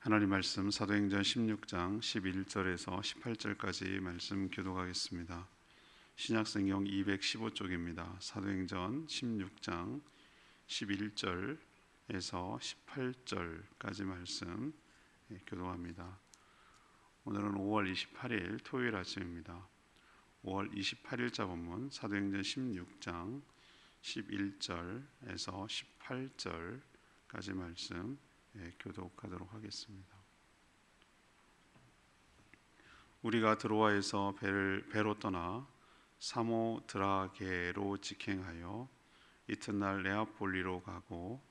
하나님 말씀 사도행전 16장 11절에서 18절까지 말씀 교독하겠습니다. 신약성경 215쪽입니다. 사도행전 16장 11절에서 18절까지 말씀 교독합니다. 오늘은 5월 28일 토요일 아침입니다. 5월 28일자 본문 사도행전 16장 11절에서 18절까지 말씀 교독하도록 하겠습니다. 우리가 드로아에서 배로 떠나 사모드라게로 직행하여 이튿날 네아폴리로 가고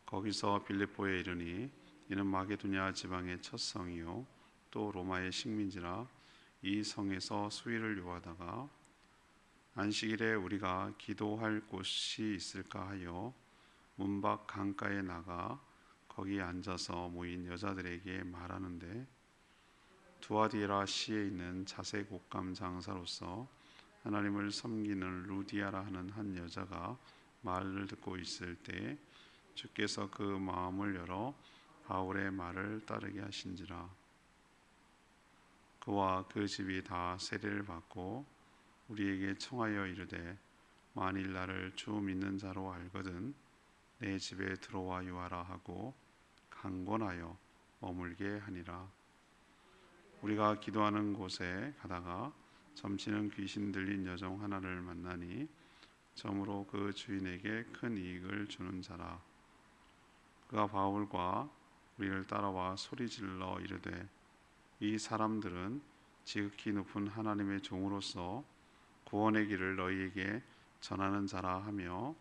거기서 빌립보에 이르니 이는 마게도냐 지방의 첫 성이요 또 로마의 식민지라 이 성에서 수일을 요하다가 안식일에 우리가 기도할 곳이 있을까 하여 문 밖 강가에 나가 거기에 앉아서 모인 여자들에게 말하는데 두아디라 시에 있는 자색 옷감 장사로서 하나님을 섬기는 루디아라 하는 한 여자가 말을 듣고 있을 때 주께서 그 마음을 열어 바울의 말을 따르게 하신지라. 그와 그 집이 다 세례를 받고 우리에게 청하여 이르되 만일 나를 주 믿는 자로 알거든 내 집에 들어와 유하라 하고 강권하여 머물게 하니라. 우리가 기도하는 곳에 가다가 점치는 귀신 들린 여종 하나를 만나니 점으로 그 주인에게 큰 이익을 주는 자라. 그가 바울과 우리를 따라와 소리질러 이르되 이 사람들은 지극히 높은 하나님의 종으로서 구원의 길을 너희에게 전하는 자라 하며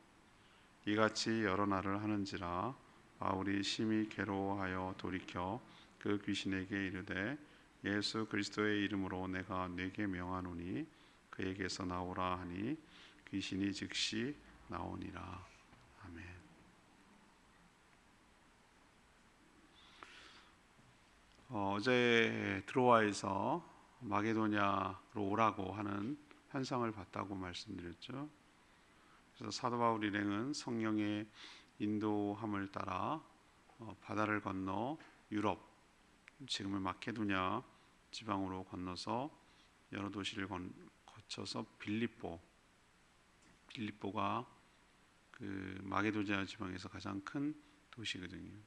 이같이 여러 날을 하는지라. 바울이 심히 괴로워하여 돌이켜 그 귀신에게 이르되 예수 그리스도의 이름으로 내가 네게 명하노니 그에게서 나오라 하니 귀신이 즉시 나오니라. 아멘. 어제 드로아에서 마게도냐로 오라고 하는 환상을 봤다고 말씀드렸죠. 그래서 사도 바울 일행은 성령의 인도함을 따라 바다를 건너 유럽, 지금의 마케도냐 지방으로 건너서 여러 도시를 거쳐서 빌립보가 그 마게도냐 지방에서 가장 큰 도시거든요.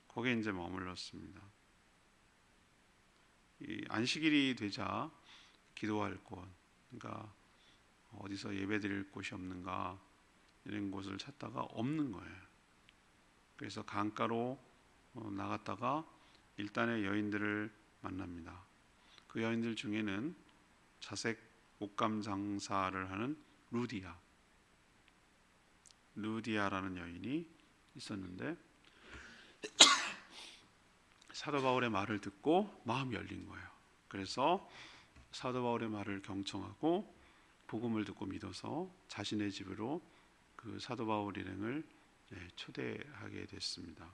거기에 이제 머물렀습니다. 이 안식일이 되자 기도할 곳, 그러니까 어디서 예배드릴 곳이 없는가 이런 곳을 찾다가 없는 거예요. 그래서 강가로 나갔다가 일단의 여인들을 만납니다. 그 여인들 중에는 자색 옷감 장사를 하는 루디아라는 여인이 있었는데 사도 바울의 말을 듣고 마음이 열린 거예요. 그래서 사도 바울의 말을 경청하고 복음을 듣고 믿어서 자신의 집으로 그 사도 바울 일행을 초대하게 됐습니다.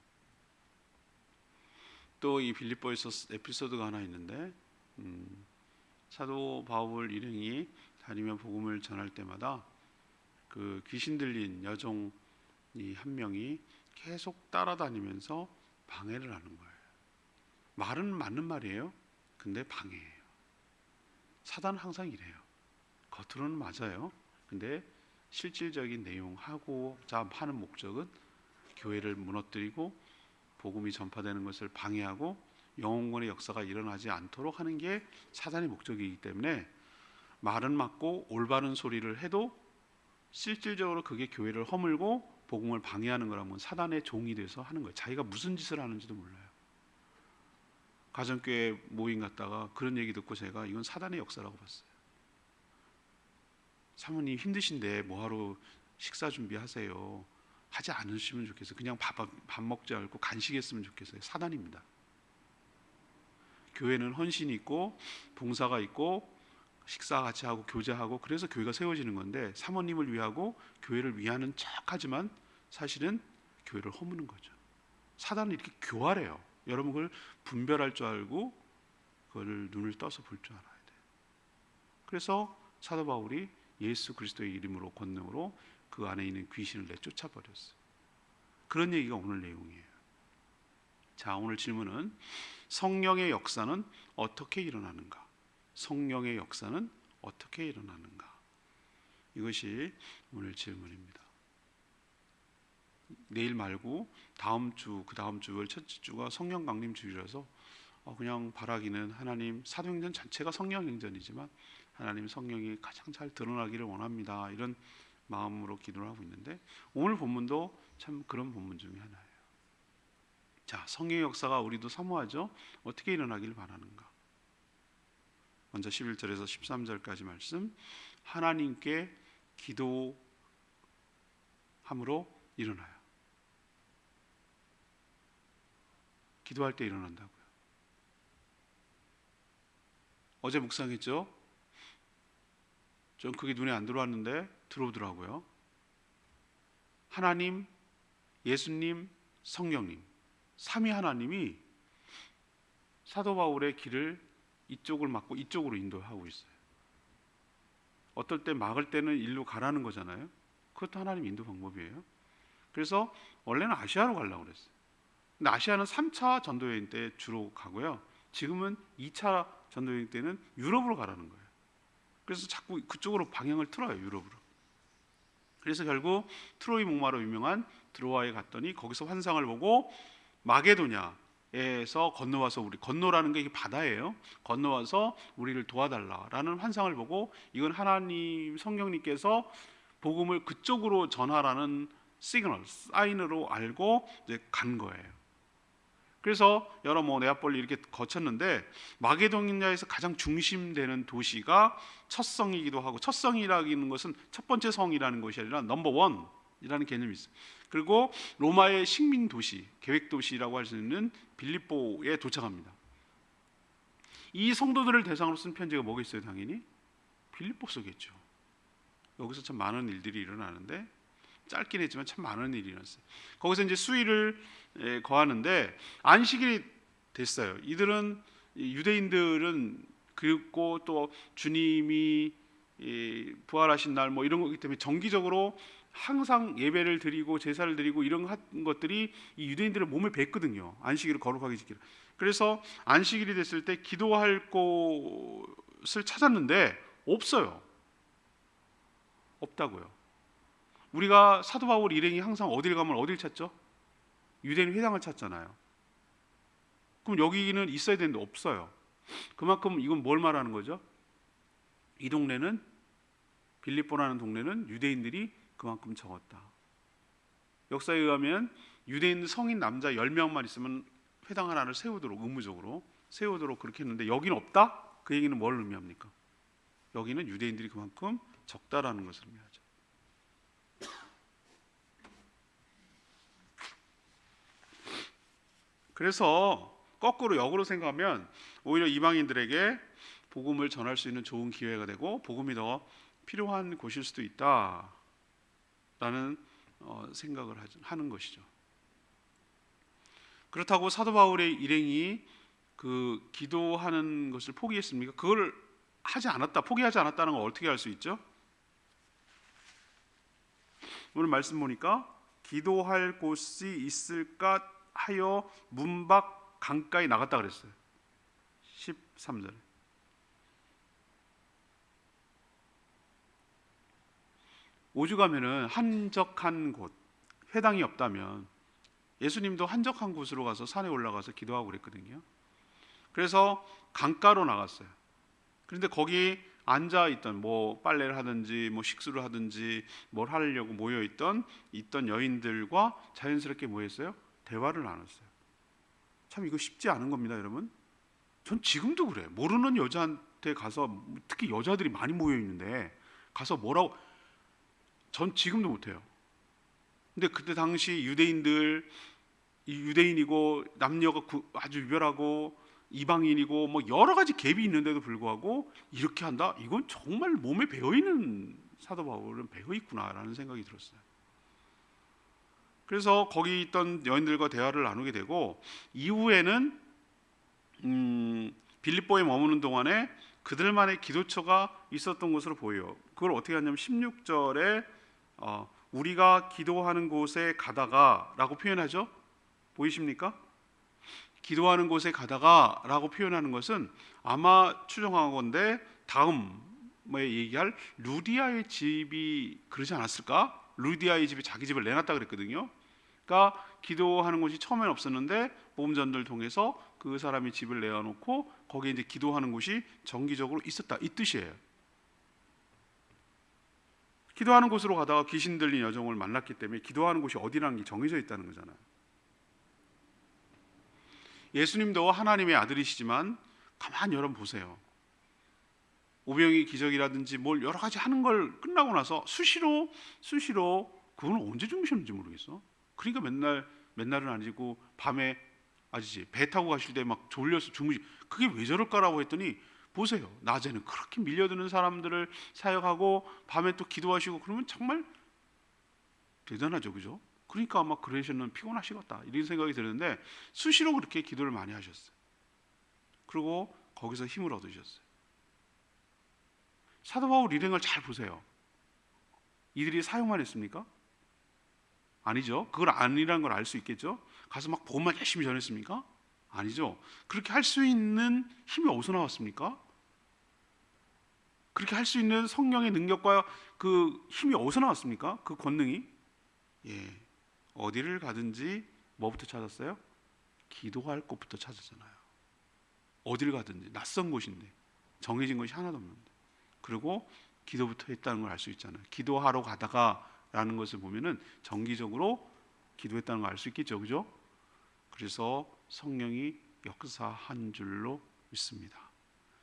또 이 빌립보에서 에피소드가 하나 있는데 사도 바울 일행이 다니며 복음을 전할 때마다 그 귀신 들린 여종이 한 명이 계속 따라다니면서 방해를 하는 거예요. 말은 맞는 말이에요. 근데 방해해요. 사단은 항상 이래요. 겉으로는 맞아요. 근데 실질적인 내용 하고자 하는 목적은 교회를 무너뜨리고 복음이 전파되는 것을 방해하고 영혼권의 역사가 일어나지 않도록 하는 게 사단의 목적이기 때문에 말은 맞고 올바른 소리를 해도 실질적으로 그게 교회를 허물고 복음을 방해하는 거라면 사단의 종이 돼서 하는 거예요. 자기가 무슨 짓을 하는지도 몰라요. 가정교회 모임 갔다가 그런 얘기 듣고 제가 이건 사단의 역사라고 봤어요. 사모님 힘드신데 뭐하러 식사 준비하세요. 하지 않으시면 좋겠어요. 그냥 밥 먹지 않고 간식했으면 좋겠어요. 사단입니다. 교회는 헌신이 있고 봉사가 있고 식사 같이 하고 교제하고 그래서 교회가 세워지는 건데 사모님을 위하고 교회를 위하는 척하지만 사실은 교회를 허무는 거죠. 사단은 이렇게 교활해요. 여러분 그걸 분별할 줄 알고 그걸 눈을 떠서 볼 줄 알아야 돼요. 그래서 사도 바울이 예수 그리스도의 이름으로 권능으로 그 안에 있는 귀신을 내쫓아 버렸어요. 그런 얘기가 오늘 내용이에요. 자, 오늘 질문은 성령의 역사는 어떻게 일어나는가? 성령의 역사는 어떻게 일어나는가? 이것이 오늘 질문입니다. 내일 말고 다음 주, 그 다음 주, 첫째 주가 성령 강림 주일이라서 그냥 바라기는 하나님, 사도행전 자체가 성령 행전이지만 하나님 성령이 가장 잘 드러나기를 원합니다. 이런 마음으로 기도를 하고 있는데 오늘 본문도 참 그런 본문 중에 하나예요. 자, 성령의 역사가 우리도 사모하죠. 어떻게 일어나기를 바라는가? 먼저 11절에서 13절까지 말씀, 하나님께 기도함으로 일어나요. 기도할 때 일어난다고요. 어제 묵상했죠? 좀 그게 눈에 안 들어왔는데 들어오더라고요. 하나님, 예수님, 성령님, 삼위 하나님이 사도 바울의 길을 이쪽을 막고 이쪽으로 인도하고 있어요. 어떨 때 막을 때는 일로 가라는 거잖아요. 그것도 하나님 인도 방법이에요. 그래서 원래는 아시아로 가려고 그랬어요. 근데 아시아는 3차 전도여행 때 주로 가고요. 지금은 2차 전도여행 때는 유럽으로 가라는 거예요. 그래서 자꾸 그쪽으로 방향을 틀어요, 유럽으로. 그래서 결국 트로이 목마로 유명한 드로아에 갔더니 거기서 환상을 보고 마게도냐에서 건너와서 건너라는 게 이게 바다예요. 건너와서 우리를 도와달라라는 환상을 보고 이건 하나님 성령님께서 복음을 그쪽으로 전하라는 시그널, 사인으로 알고 이제 간 거예요. 그래서 여러 네아폴리 이렇게 거쳤는데 마게도냐에서 가장 중심되는 도시가 첫 성이기도 하고, 첫 성이라는 것은 첫 번째 성이라는 것이 아니라 넘버 원이라는 개념이 있어요. 그리고 로마의 식민 도시, 계획 도시라고 할 수 있는 빌립보에 도착합니다. 이 성도들을 대상으로 쓴 편지가 뭐겠어요? 당연히 빌립보서겠죠. 여기서 참 많은 일들이 일어나는데 짧긴 했지만 참 많은 일이 일어났어요. 거기서 이제 수일을 거하는데 안식일이 됐어요. 이들은, 유대인들은, 그리고 또 주님이 부활하신 날 뭐 이런 거기 때문에 정기적으로 항상 예배를 드리고 제사를 드리고 이런 것들이 이 유대인들의 몸에 뱄거든요. 안식일을 거룩하게 지키라. 그래서 안식일이 됐을 때 기도할 곳을 찾았는데 없어요. 없다고요. 우리가 사도 바울 일행이 항상 어딜 가면 어딜 찾죠? 유대인 회당을 찾잖아요. 그럼 여기는 있어야 되는데 없어요. 그만큼 이건 뭘 말하는 거죠? 이 동네는, 빌립보라는 동네는 유대인들이 그만큼 적었다. 역사에 의하면 유대인 성인 남자 10명만 있으면 회당 하나를 세우도록, 의무적으로 세우도록 그렇게 했는데 여기는 없다? 그 얘기는 뭘 의미합니까? 여기는 유대인들이 그만큼 적다라는 것을 의미하죠. 그래서 거꾸로 역으로 생각하면 오히려 이방인들에게 복음을 전할 수 있는 좋은 기회가 되고 복음이 더 필요한 곳일 수도 있다라는 생각을 하는 것이죠. 그렇다고 사도 바울의 일행이 그 기도하는 것을 포기했습니까? 그걸 하지 않았다, 포기하지 않았다는 걸 어떻게 알 수 있죠? 오늘 말씀 보니까 기도할 곳이 있을까 하여 문 밖 강가에 나갔다 그랬어요. 13절. 오죽하면은 한적한 곳, 회당이 없다면 예수님도 한적한 곳으로 가서 산에 올라가서 기도하고 그랬거든요. 그래서 강가로 나갔어요. 그런데 거기 앉아 있던, 뭐 빨래를 하든지 뭐 식수를 하든지 뭘 하려고 모여 있던 여인들과 자연스럽게 뭐 했어요? 대화를 나눴어요. 참 이거 쉽지 않은 겁니다, 여러분. 전 지금도 그래. 모르는 여자한테 가서, 특히 여자들이 많이 모여 있는데 가서 뭐라고, 전 지금도 못해요. 근데 그때 당시 유대인들, 유대인이고 남녀가 아주 유별하고 이방인이고 뭐 여러 가지 갭이 있는데도 불구하고 이렇게 한다? 이건 정말 몸에 배어있는, 사도 바울은 배어있구나라는 생각이 들었어요. 그래서 거기 있던 여인들과 대화를 나누게 되고 이후에는 빌립보에 머무는 동안에 그들만의 기도처가 있었던 것으로 보여요. 그걸 어떻게 하냐면 16절에 우리가 기도하는 곳에 가다가 라고 표현하죠. 보이십니까? 기도하는 곳에 가다가 라고 표현하는 것은 아마 추정하건대 다음에 얘기할 루디아의 집이 그러지 않았을까? 루디아의 집이 자기 집을 내놨다 그랬거든요. 그러니까 기도하는 곳이 처음엔 없었는데 복음전도를 통해서 그 사람이 집을 내어놓고 거기에 이제 기도하는 곳이 정기적으로 있었다, 이 뜻이에요. 기도하는 곳으로 가다가 귀신 들린 여종을 만났기 때문에 기도하는 곳이 어디라는 게 정해져 있다는 거잖아요. 예수님도 하나님의 아들이시지만 가만히 여러분 보세요. 오병이 기적이라든지 뭘 여러 가지 하는 걸 끝나고 나서 수시로 그건 언제 주무셨는지 모르겠어. 그러니까 맨날은 아니고 밤에 아시지, 배 타고 가실 때 막 졸려서 그게 왜 저럴까라고 했더니 보세요. 낮에는 그렇게 밀려드는 사람들을 사역하고 밤에 또 기도하시고 그러면 정말 대단하죠, 그죠? 그러니까 아마 그러시는 피곤하시겠다 이런 생각이 드는데 수시로 그렇게 기도를 많이 하셨어요. 그리고 거기서 힘을 얻으셨어요. 사도 바울 일행을 잘 보세요. 이들이 사역만 했습니까? 아니죠. 그걸 아니라는 걸 알 수 있겠죠. 가서 막 복음만 열심히 전했습니까? 아니죠. 그렇게 할 수 있는 힘이 어디서 나왔습니까? 그렇게 할 수 있는 성령의 능력과 그 힘이 어디서 나왔습니까? 그 권능이 어디를 가든지 뭐부터 찾았어요? 기도할 곳부터 찾았잖아요. 어디를 가든지 낯선 곳인데 정해진 것이 하나도 없는데 그리고 기도부터 했다는 걸 알 수 있잖아요. 기도하러 가다가 라는 것을 보면은 정기적으로 기도했다는 걸 알 수 있겠죠, 그죠? 그래서 성령이 역사한 줄로 믿습니다.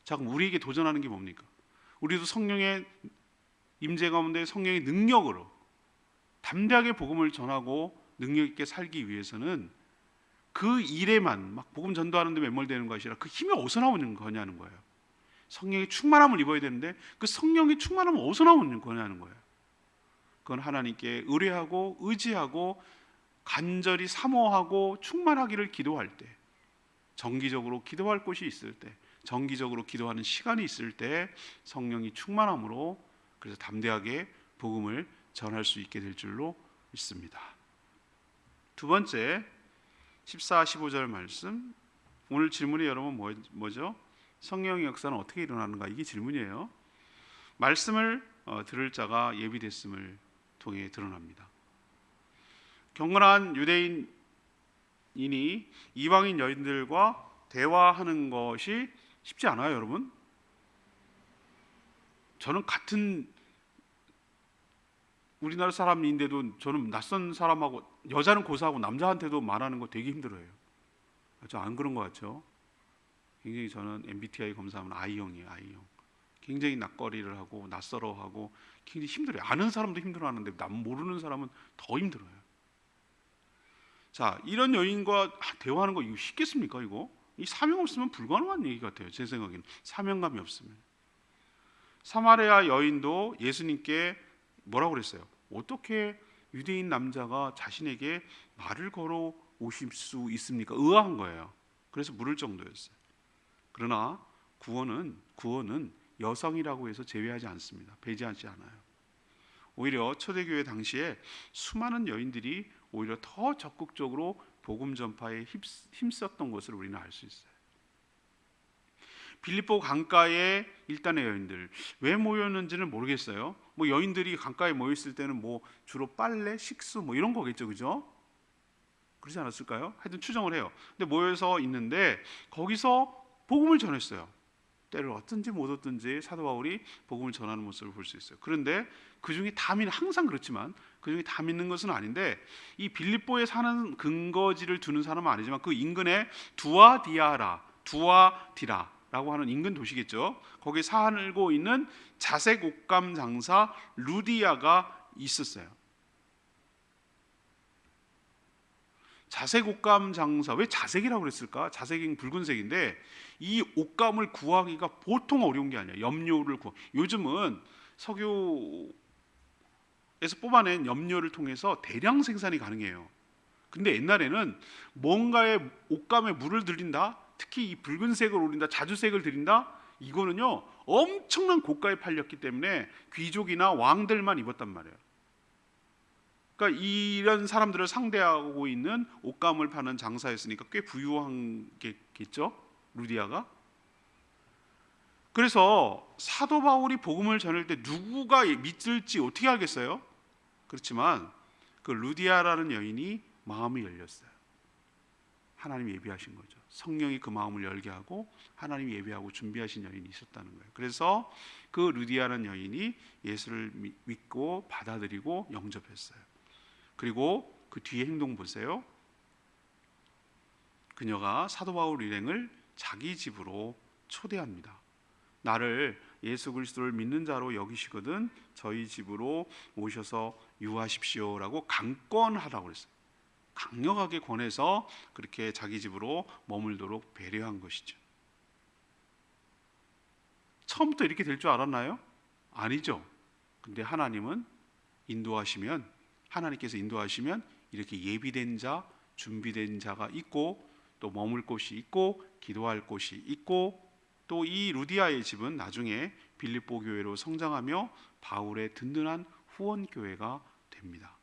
자, 그럼 우리에게 도전하는 게 뭡니까? 우리도 성령의 임재 가운데 성령의 능력으로 담대하게 복음을 전하고 능력 있게 살기 위해서는 그 일에만 막 복음 전도하는 데 매몰되는 것이 아니라 그 힘이 어디서 나오는 거냐는 거예요. 성령의 충만함을 입어야 되는데 그 성령의 충만함은 어디서 나오는 거냐는 거예요. 그건 하나님께 의뢰하고 의지하고 간절히 사모하고 충만하기를 기도할 때, 정기적으로 기도할 곳이 있을 때, 정기적으로 기도하는 시간이 있을 때 성령이 충만함으로 그래서 담대하게 복음을 전할 수 있게 될 줄로 믿습니다. 두 번째 14, 15절 말씀. 오늘 질문이 여러분 뭐죠? 성령의 역사는 어떻게 일어나는가? 이게 질문이에요. 말씀을 들을 자가 예비됐음을 통해 드러납니다. 경건한 유대인이 이방인 여인들과 대화하는 것이 쉽지 않아요, 여러분. 저는 같은 우리나라 사람인데도 저는 낯선 사람하고 여자는 고사하고 남자한테도 말하는 거 되게 힘들어요. 저 안 그런 것 같죠? 굉장히 저는 MBTI 검사하면 I형이에요, I형. 굉장히 낯거리를 하고 낯설어하고 굉장히 힘들어요. 아는 사람도 힘들어하는데 모르는 사람은 더 힘들어요. 자, 이런 여인과 대화하는 거 이거 쉽겠습니까? 이거 이 사명 없으면 불가능한 얘기 같아요. 제 생각에는 사명감이 없으면. 사마리아 여인도 예수님께 뭐라고 그랬어요? 어떻게 유대인 남자가 자신에게 말을 걸어 오실 수 있습니까? 의아한 거예요. 그래서 물을 정도였어요. 그러나 구원은 여성이라고 해서 제외하지 않습니다. 배제하지 않아요. 오히려 초대교회 당시에 수많은 여인들이 오히려 더 적극적으로 복음 전파에 힘썼던 것을 우리는 알 수 있어요. 빌립보 강가에 일단의 여인들 왜 모였는지는 모르겠어요. 뭐 여인들이 강가에 모였을 때는 뭐 주로 빨래, 식수 뭐 이런 거겠죠, 그죠? 그렇지 않았을까요? 하여튼 추정을 해요. 근데 모여서 있는데 거기서 복음을 전했어요. 때를 얻든지 못 얻든지 사도 바울이 복음을 전하는 모습을 볼 수 있어요. 그런데 그 중에 다 믿는, 항상 그렇지만 그 중에 다 믿는 것은 아닌데 이 빌립보에 사는 근거지를 두는 사람은 아니지만 그 인근에 두아디라라고 하는 인근 도시겠죠. 거기에 살고 있는 자색 옷감 장사 루디아가 있었어요. 자색 옷감 장사, 왜 자색이라고 그랬을까? 자색이 붉은색인데 이 옷감을 구하기가 보통 어려운 게 아니에요. 염료를 요즘은 석유에서 뽑아낸 염료를 통해서 대량 생산이 가능해요. 근데 옛날에는 뭔가에 옷감에 물을 들인다, 특히 이 붉은색을 올린다, 자주색을 들인다, 이거는요 엄청난 고가에 팔렸기 때문에 귀족이나 왕들만 입었단 말이에요. 그러니까 이런 사람들을 상대하고 있는 옷감을 파는 장사였으니까 꽤 부유한 게겠죠, 루디아가. 그래서 사도 바울이 복음을 전할 때 누구가 믿을지 어떻게 알겠어요? 그렇지만 그 루디아라는 여인이 마음이 열렸어요. 하나님이 예비하신 거죠. 성령이 그 마음을 열게 하고 하나님이 예비하고 준비하신 여인이 있었다는 거예요. 그래서 그 루디아라는 여인이 예수를 믿고 받아들이고 영접했어요. 그리고 그 뒤에 행동 보세요. 그녀가 사도 바울 일행을 자기 집으로 초대합니다. 나를 예수 그리스도를 믿는 자로 여기시거든 저희 집으로 오셔서 유하십시오라고 강권하라고 그랬어요. 강력하게 권해서 그렇게 자기 집으로 머물도록 배려한 것이죠. 처음부터 이렇게 될 줄 알았나요? 아니죠. 근데 하나님은 하나님께서 인도하시면 이렇게 예비된 자, 준비된 자가 있고 또 머물 곳이 있고 기도할 곳이 있고 또 이 루디아의 집은 나중에 빌립보 교회로 성장하며 바울의 든든한 후원 교회가 됩니다.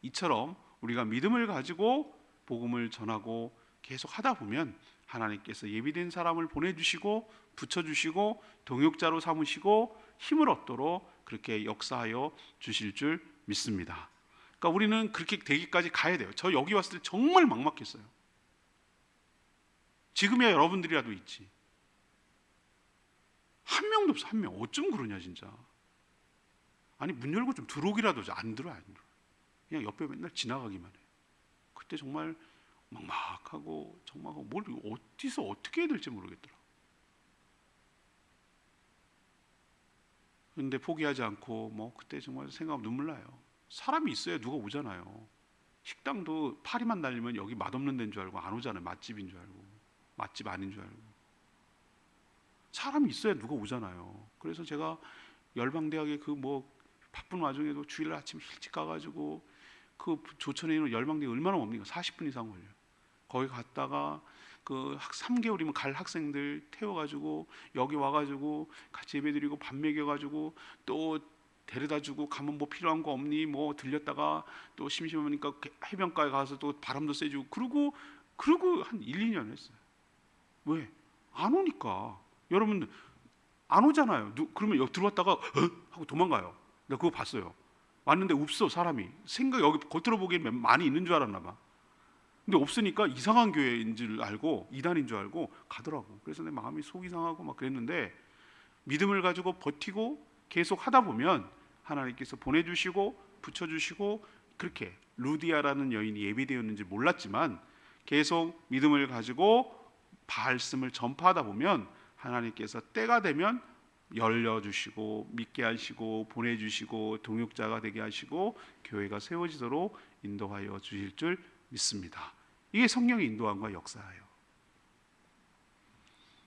이처럼 우리가 믿음을 가지고 복음을 전하고 계속 하다 보면 하나님께서 예비된 사람을 보내주시고 붙여주시고 동역자로 삼으시고 힘을 얻도록 그렇게 역사하여 주실 줄 믿습니다. 그러니까 우리는 그렇게 되기까지 가야 돼요. 저 여기 왔을 때 정말 막막했어요. 지금이야 여러분들이라도 있지. 한 명도 없어. 한 명. 어쩜 그러냐 진짜. 아니 문 열고 좀 들어오기라도 안 들어요. 그냥 옆에 맨날 지나가기만 해요. 그때 정말 막막하고 정말 뭘 어디서 어떻게 해야 될지 모르겠더라. 근데 포기하지 않고 뭐 그때 정말 생각하면 눈물 나요. 사람이 있어야 누가 오잖아요. 식당도 파리만 날리면 여기 맛없는 데인 줄 알고 안 오잖아요. 맛집인 줄 알고 맛집 아닌 줄 알고. 사람이 있어야 누가 오잖아요. 그래서 제가 열방대학에 그 뭐 바쁜 와중에도 주일 아침 일찍 가가지고 그 조천에 있는 열방대 얼마나 멉니까? 40분 이상 걸려요. 거기 갔다가 그 3개월이면 갈 학생들 태워가지고 여기 와가지고 같이 예배드리고 밥 먹여가지고 또 데려다주고 가면 뭐 필요한 거 없니? 뭐 들렸다가 또 심심하니까 해변가에 가서 또 바람도 쐬주고 그러고 한 1, 2년 했어요. 왜? 안 오니까. 여러분 안 오잖아요. 그러면 여기 들어왔다가 하고 도망가요. 내가 그거 봤어요. 왔는데 없어 사람이. 생각 여기 겉으로 보기엔 많이 있는 줄 알았나 봐. 근데 없으니까 이상한 교회인 줄 알고 이단인 줄 알고 가더라고. 그래서 내 마음이 속이 상하고 막 그랬는데 믿음을 가지고 버티고 계속 하다 보면 하나님께서 보내주시고 붙여주시고 그렇게 루디아라는 여인이 예비되었는지 몰랐지만 계속 믿음을 가지고 말씀을 전파하다 보면 하나님께서 때가 되면 열려주시고 믿게 하시고 보내주시고 동역자가 되게 하시고 교회가 세워지도록 인도하여 주실 줄 믿습니다. 이게 성령의 인도함과 역사예요.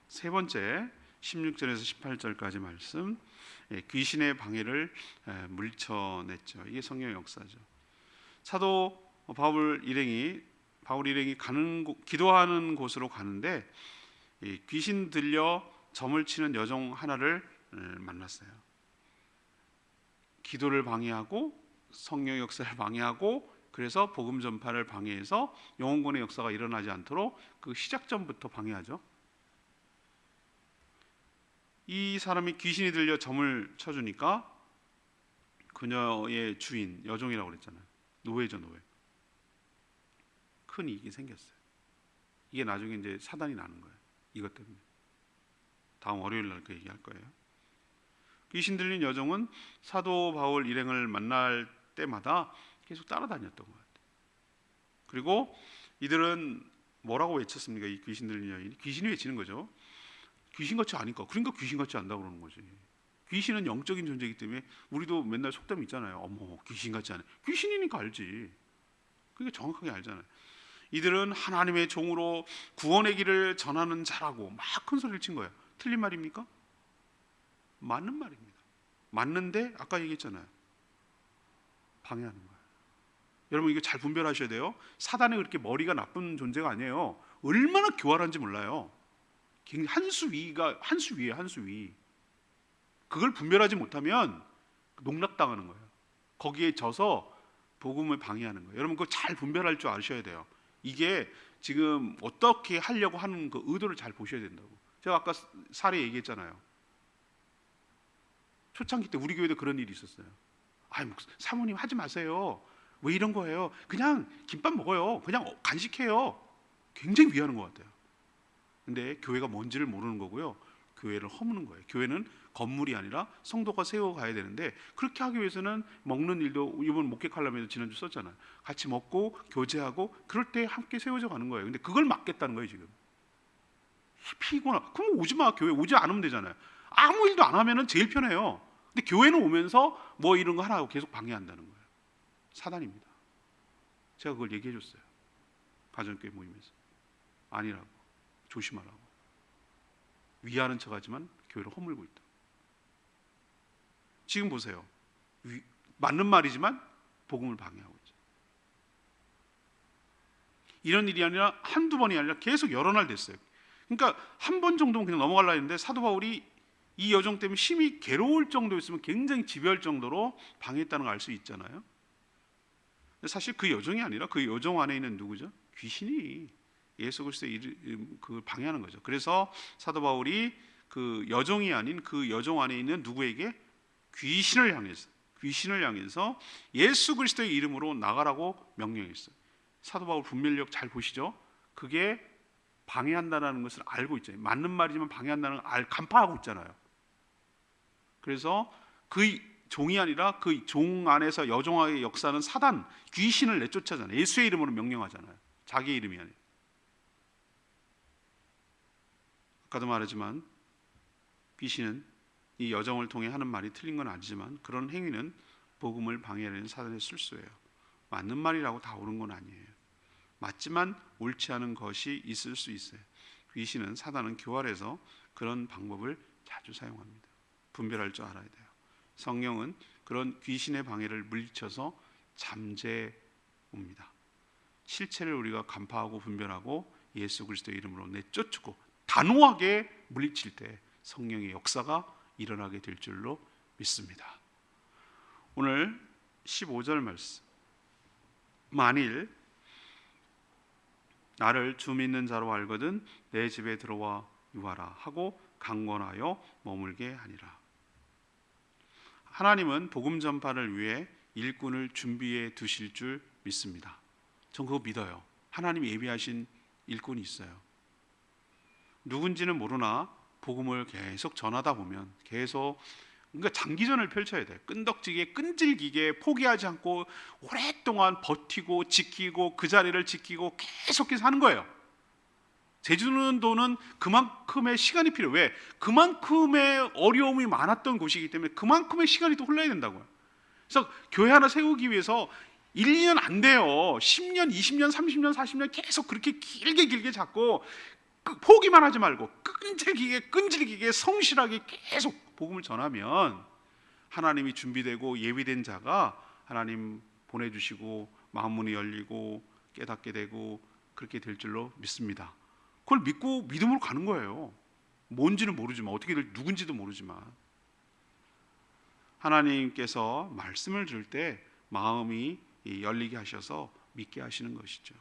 세 번째 16절에서 18절까지 말씀, 귀신의 방해를 물쳐냈죠. 이게 성령의 역사죠. 사도 바울 일행이 기도하는 곳으로 가는데 귀신 들려 점을 치는 여종 하나를 만났어요. 기도를 방해하고 성령의 역사를 방해하고 그래서 복음 전파를 방해해서 영혼권의 역사가 일어나지 않도록 그 시작점부터 방해하죠. 이 사람이 귀신이 들려 점을 쳐주니까 그녀의 주인 여종이라고 그랬잖아요. 노예죠, 노예. 큰 이익이 생겼어요. 이게 나중에 이제 사단이 나는 거예요. 이것 때문에. 다음 월요일 날 그 얘기할 거예요. 귀신 들린 여종은 사도 바울 일행을 만날 때마다 계속 따라다녔던 것 같아요. 그리고 이들은 뭐라고 외쳤습니까? 이 귀신 들린 여인이 귀신이 외치는 거죠. 귀신같이 아니까. 그러니까 귀신같이 안다고 그러는 거지. 귀신은 영적인 존재이기 때문에 우리도 맨날 속담 있잖아요. 어머 귀신같지 않아. 귀신이니까 알지. 그게 정확하게 알잖아요. 이들은 하나님의 종으로 구원의 길을 전하는 자라고 막 큰 소리를 친 거예요. 틀린 말입니까? 맞는 말입니다. 맞는데 아까 얘기했잖아요. 방해하는 거예요. 여러분 이거 잘 분별하셔야 돼요. 사단이 그렇게 머리가 나쁜 존재가 아니에요. 얼마나 교활한지 몰라요. 한 수 위예요, 한 수 위. 그걸 분별하지 못하면 농락당하는 거예요. 거기에 져서 복음을 방해하는 거예요. 여러분 그거 잘 분별할 줄 아셔야 돼요. 이게 지금 어떻게 하려고 하는 그 의도를 잘 보셔야 된다고. 제가 아까 사례 얘기했잖아요. 초창기 때 우리 교회도 그런 일이 있었어요. 아이 사모님 하지 마세요. 왜 이런 거예요? 그냥 김밥 먹어요. 그냥 간식해요. 굉장히 위하는 것 같아요. 근데 교회가 뭔지를 모르는 거고요. 교회를 허무는 거예요. 교회는 건물이 아니라 성도가 세워가야 되는데 그렇게 하기 위해서는 먹는 일도 이번 목회 칼럼에도 지난주 썼잖아요. 같이 먹고 교제하고 그럴 때 함께 세워져 가는 거예요. 근데 그걸 막겠다는 거예요 지금. 피곤하. 그럼 오지 마. 교회 오지 않으면 되잖아요. 아무 일도 안 하면은 제일 편해요. 근데 교회는 오면서 뭐 이런 거 하나 계속 방해한다는 거예요. 사단입니다. 제가 그걸 얘기해 줬어요. 가정교회 모임에서. 아니라고. 조심하라고. 위하는 척하지만 교회를 허물고 있다. 지금 보세요. 맞는 말이지만 복음을 방해하고 있죠. 이런 일이 아니라 한두 번이 아니라 계속 여러 날 됐어요. 그러니까 한 번 정도는 그냥 넘어가려 했는데 사도 바울이 이 여정 때문에 심히 괴로울 정도였으면 굉장히 지배할 정도로 방해했다는 걸 알 수 있잖아요. 사실 그 여정이 아니라 그 여정 안에 있는 누구죠? 귀신이 예수 그리스도의 그걸 방해하는 거죠. 그래서 사도 바울이 그 여정이 아닌 그 여정 안에 있는 누구에게 귀신을 향해서 예수 그리스도의 이름으로 나가라고 명령했어요. 사도 바울 분별력 잘 보시죠? 그게 방해한다는 것을 알고 있잖아요. 맞는 말이지만 방해한다는 걸 간파하고 있잖아요. 그래서 그 종이 아니라 그 종 안에서 여종의 역사는 사단, 귀신을 내쫓아잖아요. 예수의 이름으로 명령하잖아요. 자기의 이름이 아니라. 아까도 말했지만 귀신은 이 여정을 통해 하는 말이 틀린 건 아니지만 그런 행위는 복음을 방해하는 사단의 술수예요. 맞는 말이라고 다 옳은 건 아니에요. 맞지만 옳지 않은 것이 있을 수 있어요. 귀신은 사단은 교활해서 그런 방법을 자주 사용합니다. 분별할 줄 알아야 돼요. 성령은 그런 귀신의 방해를 물리쳐서 잠재웁니다. 실체를 우리가 간파하고 분별하고 예수 그리스도의 이름으로 내쫓고 단호하게 물리칠 때 성령의 역사가 일어나게 될 줄로 믿습니다. 오늘 15절 말씀. 만일 나를 주 믿는 자로 알거든 내 집에 들어와 유하라 하고 강권하여 머물게 하니라. 하나님은 복음 전파를 위해 일꾼을 준비해 두실 줄 믿습니다. 전 그거 믿어요. 하나님이 예비하신 일꾼이 있어요. 누군지는 모르나 복음을 계속 전하다 보면 계속 그러니까 장기전을 펼쳐야 돼. 끈질기게 포기하지 않고 오랫동안 버티고 지키고 그 자리를 지키고 계속해서 하는 거예요. 제주도는 그만큼의 시간이 필요해요. 왜? 그만큼의 어려움이 많았던 곳이기 때문에 그만큼의 시간이 또 흘러야 된다고요. 그래서 교회 하나 세우기 위해서 1, 2년 안 돼요. 10년, 20년, 30년, 40년 계속 그렇게 길게 잡고 포기만 하지 말고 끈질기게 성실하게 계속 복음을 전하면 하나님이 준비되고 예비된 자가 하나님 보내주시고 마음 문이 열리고 깨닫게 되고 그렇게 될 줄로 믿습니다. 그걸 믿고 믿음으로 가는 거예요. 뭔지는 모르지만 어떻게 될 누군지도 모르지만 하나님께서 말씀을 줄 때 마음이 열리게 하셔서 믿게 하시는 것이죠.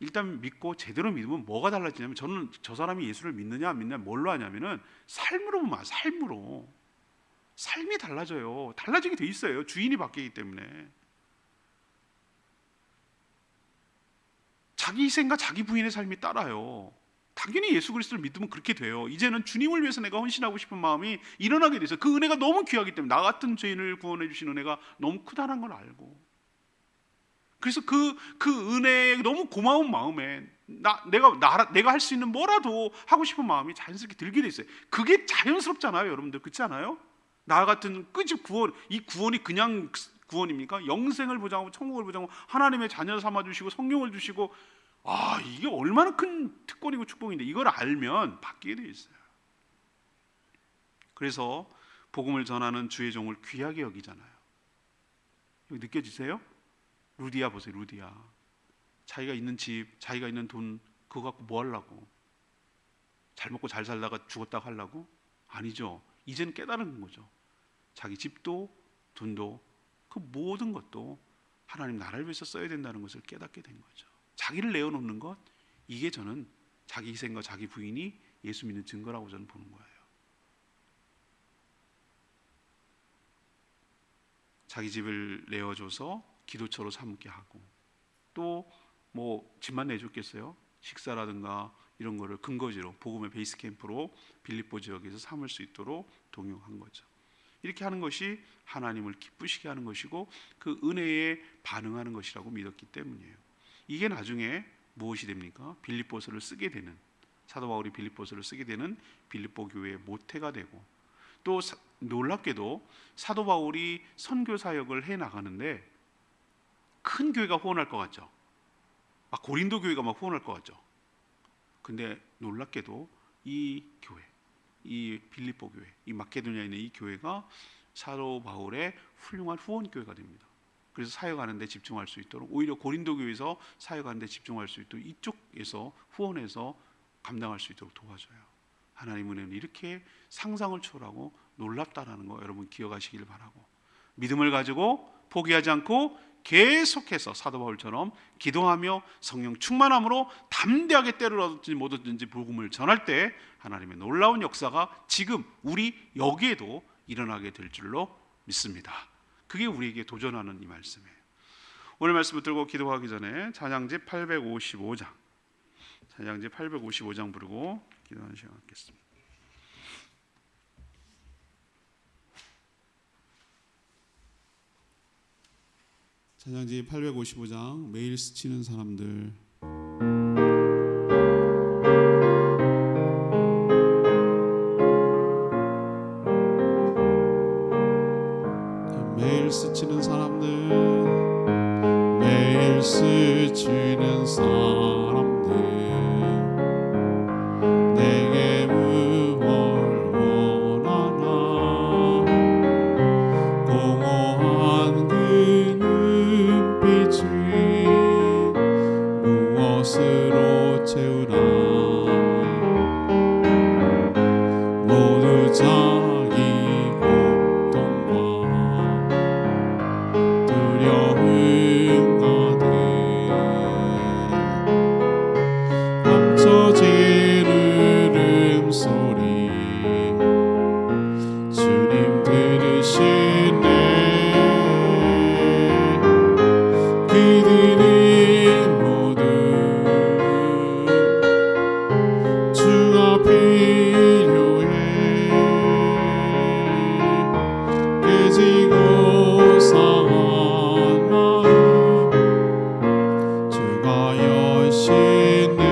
일단 믿고 제대로 믿으면 뭐가 달라지냐면 저는 저 사람이 예수를 믿느냐 안 믿느냐 뭘로 하냐면은 삶으로 보면 삶으로 삶이 달라져요. 달라지게 돼 있어요. 주인이 바뀌기 때문에 자기 희생과 자기 부인의 삶이 따라요. 당연히 예수 그리스도를 믿으면 그렇게 돼요. 이제는 주님을 위해서 내가 헌신하고 싶은 마음이 일어나게 돼서 그 은혜가 너무 귀하기 때문에 나 같은 죄인을 구원해 주신 은혜가 너무 크다는 걸 알고 그래서 그 은혜에 너무 고마운 마음에 내가 할 수 있는 뭐라도 하고 싶은 마음이 자연스럽게 들게 돼 있어요. 그게 자연스럽잖아요, 여러분들. 그렇지 않아요? 나 같은 끄집 구원, 이 구원이 그냥 구원입니까? 영생을 보장하고 천국을 보장하고 하나님의 자녀 삼아 주시고 성령을 주시고 이게 얼마나 큰 특권이고 축복인데 이걸 알면 바뀌게 돼 있어요. 그래서 복음을 전하는 주의 종을 귀하게 여기잖아요. 여기 느껴지세요? 루디아 보세요. 루디아 자기가 있는 집, 자기가 있는 돈 그거 갖고 뭐 하려고? 잘 먹고 잘 살다가 죽었다고 하려고? 아니죠. 이제는 깨달은 거죠. 자기 집도 돈도 그 모든 것도 하나님 나라를 위해서 써야 된다는 것을 깨닫게 된 거죠. 자기를 내어놓는 것, 이게 저는 자기 희생과 자기 부인이 예수 믿는 증거라고 저는 보는 거예요. 자기 집을 내어줘서 기도처로 삼게 하고, 또 뭐 집만 내줬겠어요? 식사라든가 이런 거를 근거지로 복음의 베이스 캠프로 빌립보 지역에서 삼을 수 있도록 동용한 거죠. 이렇게 하는 것이 하나님을 기쁘시게 하는 것이고 그 은혜에 반응하는 것이라고 믿었기 때문이에요. 이게 나중에 무엇이 됩니까? 빌립보서를 쓰게 되는, 사도 바울이 빌립보서를 쓰게 되는 빌립보 교회의 모태가 되고, 또 놀랍게도 사도 바울이 선교 사역을 해 나가는데 큰 교회가 후원할 것 같죠? 고린도 교회가 막 후원할 것 같죠? 근데 놀랍게도 이 교회, 이 빌립보 교회, 이 마케도니아에 있는 이 교회가 사도 바울의 훌륭한 후원 교회가 됩니다. 그래서 사역하는 데 집중할 수 있도록, 오히려 고린도 교회에서 사역하는 데 집중할 수 있도록 이쪽에서 후원해서 감당할 수 있도록 도와줘요. 하나님 은혜는 이렇게 상상을 초월하고 놀랍다라는 거 여러분 기억하시기를 바라고, 믿음을 가지고 포기하지 않고 계속해서 사도 바울처럼 기도하며 성령 충만함으로 담대하게 때를 얻든지 못 얻든지 복음을 전할 때 하나님의 놀라운 역사가 지금 우리 여기에도 일어나게 될 줄로 믿습니다. 그게 우리에게 도전하는 이 말씀이에요. 오늘 말씀을 들고 기도하기 전에 찬양지 855장, 찬양지 855장 부르고 기도하는 시간 갖겠습니다. 찬양지 855장, 매일 스치는 사람들. 매일 스치는 사람들, 매일 스치는 사람들, 내게 무엇 원하나, 공허한 그 눈빛이 무엇으로 채우나, 모두 자기 고통과 두려움 가득 감춰지는 음소리 주님 들으시네. 그들이 모두 주가 필요해. 깨지고 상한 마음 주가 여시네.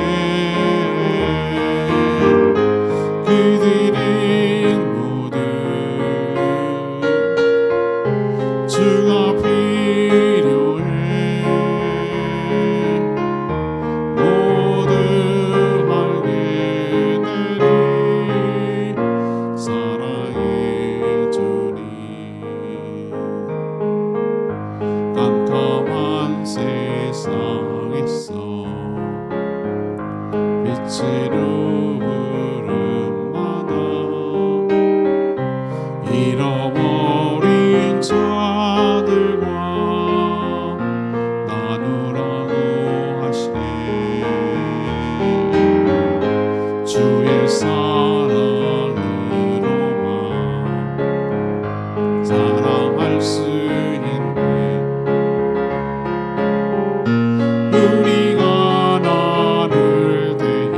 그들이 모두 주가 필요해. 모두 알게 되리 사랑해 주니. 깜깜한 세상에서 빛으로 흐름마다 잃어버린 자들과 나누라고 하시네. 주의 사랑으로만 사랑할 수 있네. 우리가 나를 대해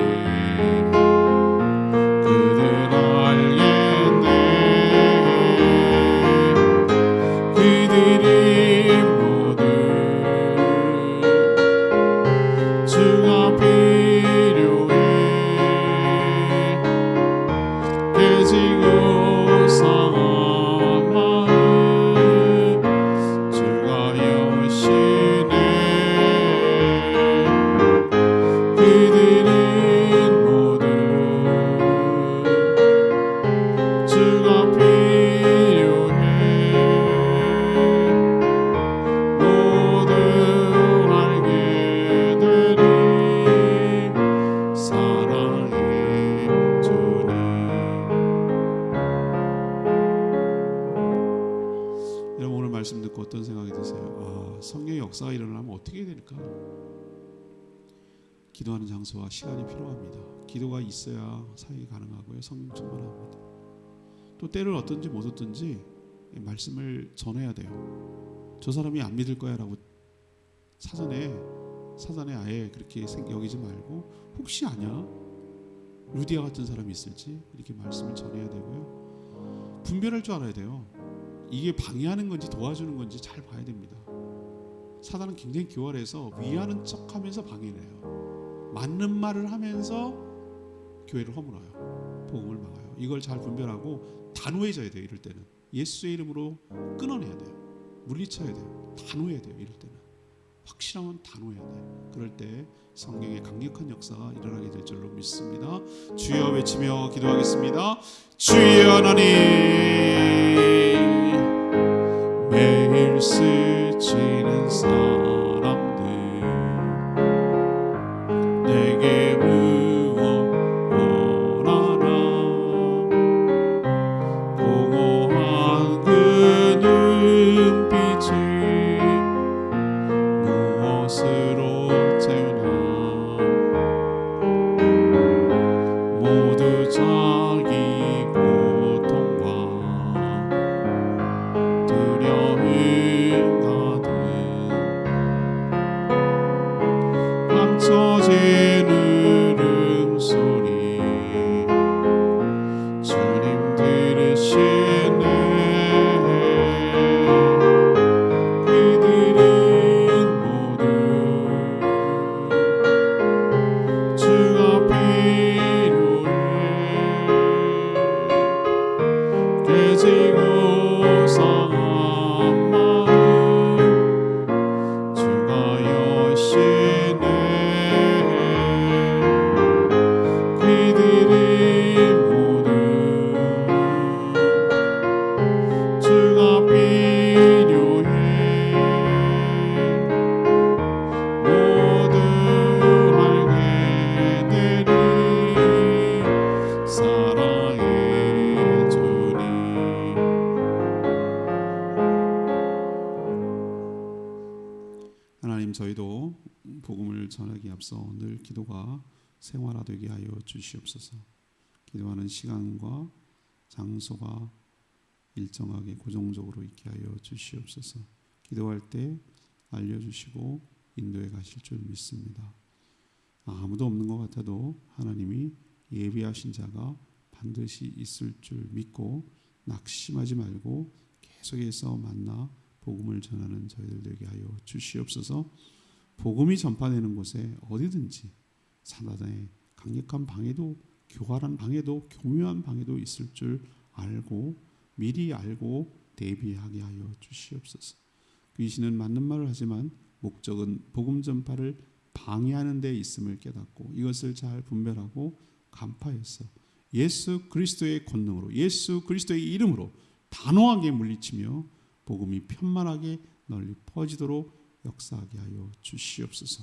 기도하는 장소와 시간이 필요합니다. 기도가 있어야 사역이 가능하고요. 성령 충만합니다. 또 때를 어떤지 못 어떤지 말씀을 전해야 돼요. 저 사람이 안 믿을 거야 라고 사전에 아예 그렇게 여기지 말고 혹시 아냐? 루디아 같은 사람이 있을지 이렇게 말씀을 전해야 되고요. 분별할 줄 알아야 돼요. 이게 방해하는 건지 도와주는 건지 잘 봐야 됩니다. 사단은 굉장히 교활해서 위하는 척하면서 방해를 해요. 맞는 말을 하면서 교회를 허물어요. 복음을 막아요. 이걸 잘 분별하고 단호해져야 돼요. 이럴 때는 예수의 이름으로 끊어내야 돼요. 물리쳐야 돼요. 단호해야 돼요. 이럴 때는 확실하면 단호해야 돼요. 그럴 때 성령의 강력한 역사가 일어나게 될 줄로 믿습니다. 주여 외치며 기도하겠습니다. 주여 하나님, 매일 스치는 사람들 내게 무엇 원하나 공허한 그 눈빛을 무엇으로 채우나 모두 자기 고통과 두려움 가득 감춰진 울음소리 주님 들으시네. 그들은 모두 주가 필요해. 깨지고 상한 마음 주가 여시네. 그들이 모두 주가 필요해. 모두 알게 되리 사랑해 주니. 하나님, 저희도 복음을 전하기에 앞서 늘 기도가 생활화되게 하여 주시옵소서. 기도하는 시간과 장소가 일정하게 고정적으로 있게 하여 주시옵소서. 기도할 때 알려주시고 인도해 가실 줄 믿습니다. 아무도 없는 것 같아도 하나님이 예비하신 자가 반드시 있을 줄 믿고 낙심하지 말고 계속해서 만나 복음을 전하는 저희들 되게 하여 주시옵소서. 복음이 전파되는 곳에 어디든지 사단의 강력한 방해도, 교활한 방해도, 교묘한 방해도 있을 줄 알고 미리 알고 대비하게 하여 주시옵소서. 귀신은 맞는 말을 하지만 목적은 복음 전파를 방해하는 데 있음을 깨닫고 이것을 잘 분별하고 간파해서 예수 그리스도의 권능으로, 예수 그리스도의 이름으로 단호하게 물리치며 복음이 편만하게 널리 퍼지도록 역사하게 하여 주시옵소서.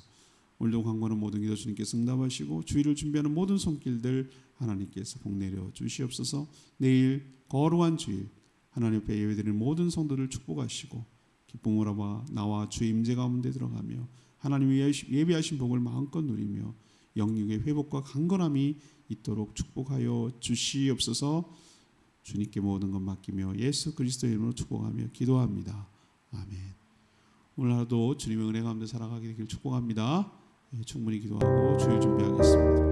오늘도 간구하는 모든 기도 주님께서 응답하시고 주일을 준비하는 모든 손길들 하나님께서 복내려 주시옵소서. 내일 거룩한 주일 하나님 앞에 예배드리는 모든 성도를 축복하시고 기쁨으로 나와 주의 임재 가운데 들어가며 하나님이 예비하신 복을 마음껏 누리며 영육의 회복과 강건함이 있도록 축복하여 주시옵소서. 주님께 모든 것 맡기며 예수 그리스도의 이름으로 축복하며 기도합니다. 아멘. 오늘 하루도 주님의 은혜 가운데 살아가게 되길 축복합니다. 충분히 기도하고 주일 준비하겠습니다.